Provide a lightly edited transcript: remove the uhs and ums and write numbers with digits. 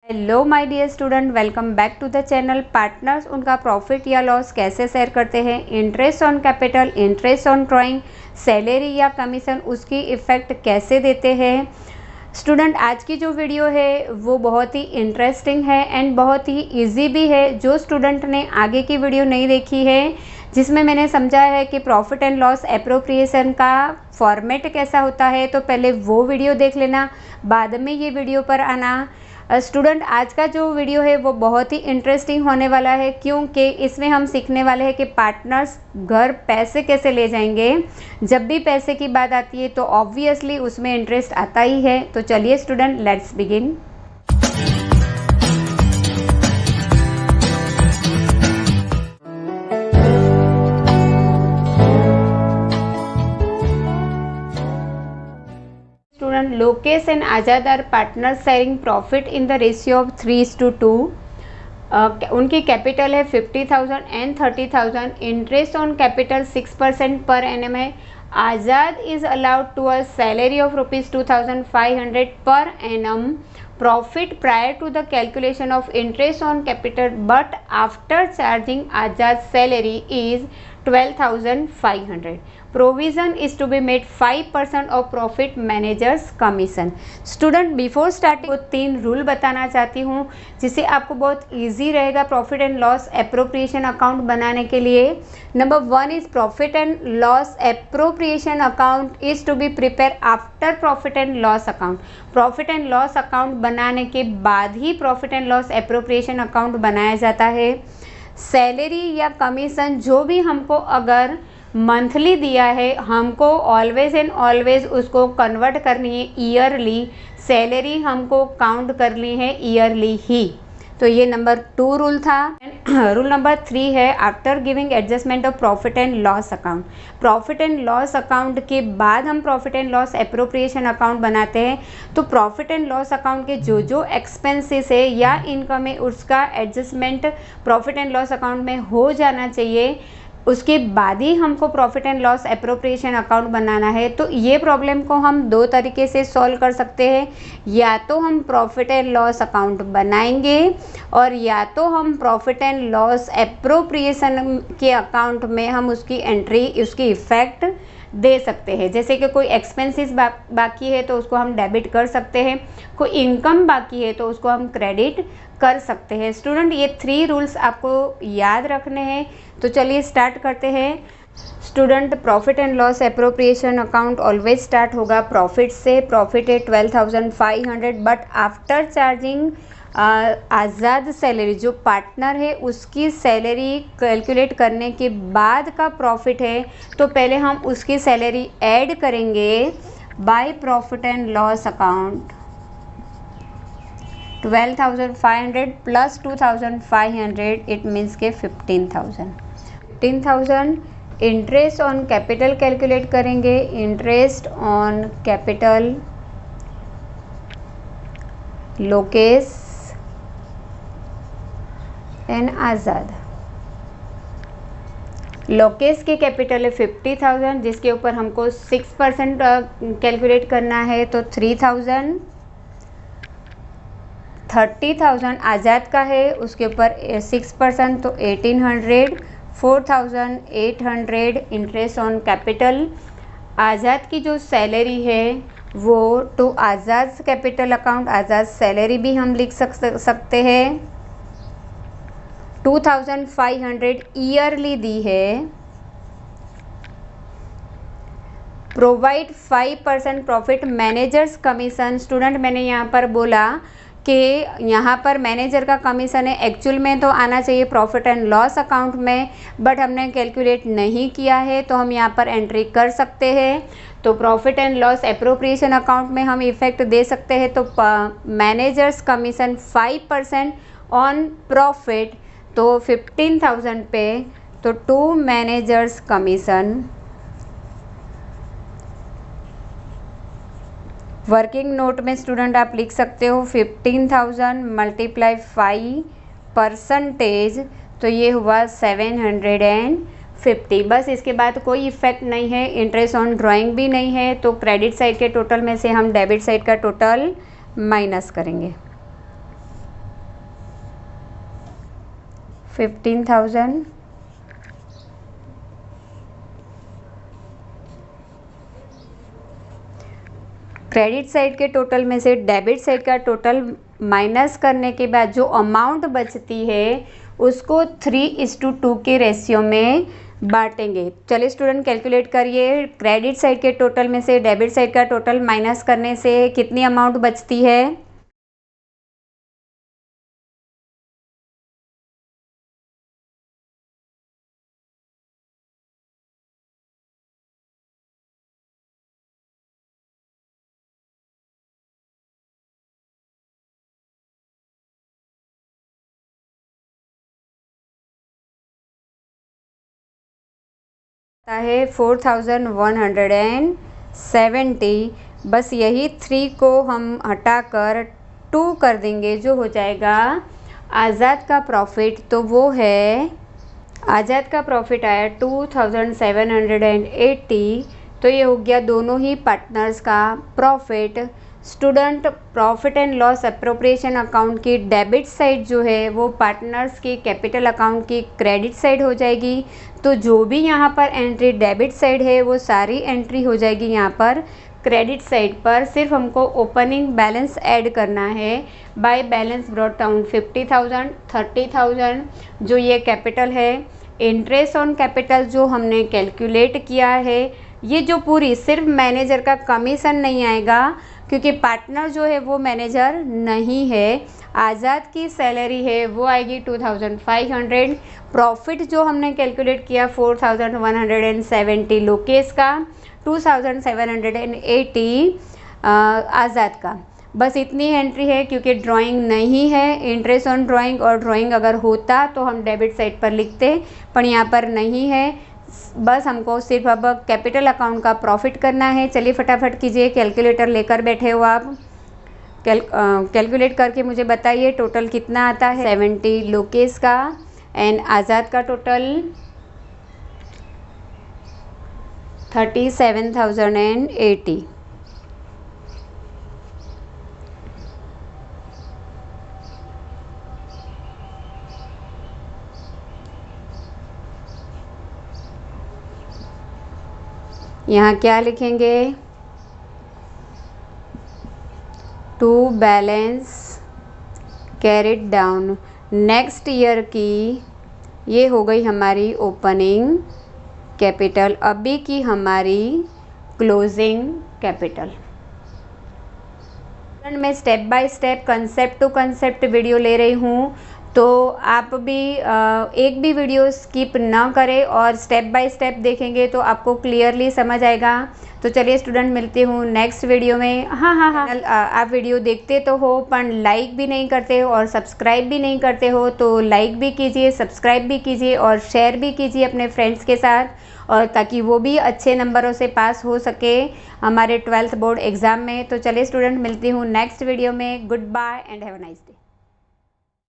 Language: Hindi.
Hello my dear student, welcome back to the channel. Partners उनका प्रॉफिट या लॉस कैसे शेयर करते हैं, interest on capital, interest on drawing, salary या कमीशन, उसकी इफ़ेक्ट कैसे देते हैं। स्टूडेंट, आज की जो वीडियो है वो बहुत ही इंटरेस्टिंग है एंड बहुत ही इजी भी है। जो स्टूडेंट ने आगे की वीडियो नहीं देखी है जिसमें मैंने समझा है कि प्रॉफिट एंड लॉस एप्रोप्रिएशन का फॉर्मेट कैसा होता है, तो पहले वो वीडियो देख लेना, बाद में ये वीडियो पर आना। स्टूडेंट, आज का जो वीडियो है वो बहुत ही इंटरेस्टिंग होने वाला है, क्योंकि इसमें हम सीखने वाले हैं कि पार्टनर्स घर पैसे कैसे ले जाएंगे। जब भी पैसे की बात आती है तो ऑब्वियसली उसमें इंटरेस्ट आता ही है। तो चलिए student, let's begin. Student, Lokesh and Azad are partners sharing profit in the ratio of 3:2। उनकी कैपिटल है 50,000 and 30,000। Interest on capital 6% per annum है। Azad is allowed to a salary of ₹2,500 per annum. Profit prior to the calculation of interest on capital but after charging Azad salary is 12,500। Provision is to be made 5% of profit managers commission. Student, before starting 3 rule बताना चाहती हूँ जिससे आपको बहुत इजी रहेगा profit and loss appropriation account बनाने के लिए। Number 1 is profit and loss appropriation account is to be prepare after profit and loss account. Profit and loss account बनाने के बाद ही profit and loss appropriation account बनाया जाता है। सैलरी या कमीशन जो भी हमको अगर मंथली दिया है, हमको ऑलवेज एंड ऑलवेज उसको कन्वर्ट करनी है ईयरली। सैलरी हमको काउंट करनी है ईयरली ही। तो ये नंबर 2 रूल था। रूल नंबर 3 है after giving adjustment of profit and loss account. Profit and loss account के बाद हम profit and loss appropriation account बनाते हैं। तो प्रॉफिट एंड लॉस अकाउंट के जो जो एक्सपेंसेस है या इनकम है उसका adjustment profit and loss account में हो जाना चाहिए। उसके बाद ही हमको profit and loss appropriation account बनाना है। तो ये प्रॉब्लम को हम 2 तरीके से सॉल्व कर सकते हैं। या तो हम प्रॉफिट एंड लॉस अकाउंट बनाएंगे और या तो हम प्रॉफिट एंड लॉस एप्रोप्रिएशन के अकाउंट में हम उसकी एंट्री, उसकी इफ़ेक्ट दे सकते हैं। जैसे कि कोई एक्सपेंसेस बाकी है तो उसको हम डेबिट कर सकते हैं, कोई इनकम बाकी है तो उसको हम क्रेडिट कर सकते हैं। स्टूडेंट, ये 3 रूल्स आपको याद रखने हैं। तो चलिए स्टार्ट करते हैं। Student, profit and loss appropriation account always start होगा प्रॉफिट से। प्रॉफिट है 12,500 but after charging Azad salary, जो पार्टनर है उसकी सैलरी कैलकुलेट करने के बाद का प्रॉफिट है तो पहले हम उसकी सैलरी ऐड करेंगे by profit and loss account. 12,500 plus 2,500 it means के 15,000। 15,000 इंटरेस्ट ऑन कैपिटल कैलकुलेट करेंगे। Interest on capital Lokesh and Azad. Lokesh की कैपिटल है 50,000 जिसके ऊपर हमको 6% कैलकुलेट करना है तो 3,000। 30,000 आज़ाद का है, उसके ऊपर 6% तो 1,800। 4,800 इंटरेस्ट ऑन कैपिटल। आज़ाद की जो सैलरी है वो टू आज़ाद कैपिटल अकाउंट आज़ाद सैलरी भी हम लिख सकते हैं। 2,500 ईयरली दी है। Provide 5% profit managers commission. Student, मैंने यहाँ पर बोला कि यहाँ पर मैनेजर का कमीशन है, एक्चुअल में तो आना चाहिए प्रॉफिट एंड लॉस अकाउंट में, बट हमने कैलकुलेट नहीं किया है तो हम यहाँ पर एंट्री कर सकते हैं। तो profit and loss appropriation account में हम इफ़ेक्ट दे सकते हैं। तो मैनेजर्स कमीशन 5% ऑन प्रॉफिट, तो 15,000 पे तो 2 मैनेजर्स कमीशन। वर्किंग नोट में स्टूडेंट आप लिख सकते हो 15,000 मल्टीप्लाई 5%, तो ये हुआ 750। बस इसके बाद कोई इफेक्ट नहीं है, इंटरेस्ट ऑन ड्राइंग भी नहीं है। तो क्रेडिट साइड के टोटल में से हम डेबिट साइड का टोटल माइनस करेंगे। 15,000 क्रेडिट साइड के टोटल में से डेबिट साइड का टोटल माइनस करने के बाद जो अमाउंट बचती है उसको 3:2 के रेशियो में बांटेंगे। चलिए स्टूडेंट कैलकुलेट करिए, क्रेडिट साइड के टोटल में से डेबिट साइड का टोटल माइनस करने से कितनी अमाउंट बचती है। है 4170। बस यही 3 को हम हटाकर 2 कर देंगे, जो हो जाएगा आज़ाद का प्रॉफिट। तो वो है, आज़ाद का प्रॉफिट आया 2780। तो ये हो गया दोनों ही पार्टनर्स का profit. Student, profit and loss appropriation account की डेबिट साइड जो है वो पार्टनर्स की कैपिटल अकाउंट की क्रेडिट साइड हो जाएगी। तो जो भी यहाँ पर एंट्री डेबिट साइड है वो सारी एंट्री हो जाएगी यहाँ पर क्रेडिट साइड पर। सिर्फ हमको ओपनिंग बैलेंस ऐड करना है। बाय बैलेंस ब्रॉट डाउन 50,000, 30,000 जो ये कैपिटल है। इंटरेस्ट ऑन कैपिटल जो हमने कैलकुलेट किया है, ये जो पूरी सिर्फ मैनेजर का कमीशन नहीं आएगा क्योंकि पार्टनर जो है वो मैनेजर नहीं है। आज़ाद की सैलरी है वो आएगी 2500। प्रॉफिट जो हमने कैलकुलेट किया 4170 लोकेश का, 2780 आज़ाद का। बस इतनी एंट्री है क्योंकि ड्राइंग नहीं है, इंटरेस्ट ऑन ड्राइंग, और ड्राइंग अगर होता तो हम डेबिट साइड पर लिखते, पर यहाँ पर नहीं है। बस हमको सिर्फ अब कैपिटल अकाउंट का प्रॉफिट करना है। चलिए फटाफट कीजिए, कैलकुलेटर लेकर बैठे हो आप। कैलकुलेट करके मुझे बताइए टोटल कितना आता है। 70 लोकेश का एंड आज़ाद का टोटल 37,080। यहाँ क्या लिखेंगे, to balance carried down next year की। ये हो गई हमारी ओपनिंग कैपिटल, अभी की हमारी क्लोजिंग कैपिटल। मैं step by step concept to concept video ले रही हूँ, तो आप भी एक भी वीडियो स्किप ना करें और स्टेप बाय स्टेप देखेंगे तो आपको क्लियरली समझ आएगा। तो चलिए स्टूडेंट, मिलते हूँ नेक्स्ट वीडियो में। हाँ, आप वीडियो देखते तो हो पर लाइक भी नहीं करते हो और सब्सक्राइब भी नहीं करते हो, तो लाइक भी कीजिए, सब्सक्राइब भी कीजिए और शेयर भी कीजिए अपने फ्रेंड्स के साथ, और ताकि वो भी अच्छे नंबरों से पास हो सके हमारे 12th बोर्ड एग्ज़ाम में। तो चलिए स्टूडेंट, मिलती हूँ नेक्स्ट वीडियो में। Goodbye and have a nice day.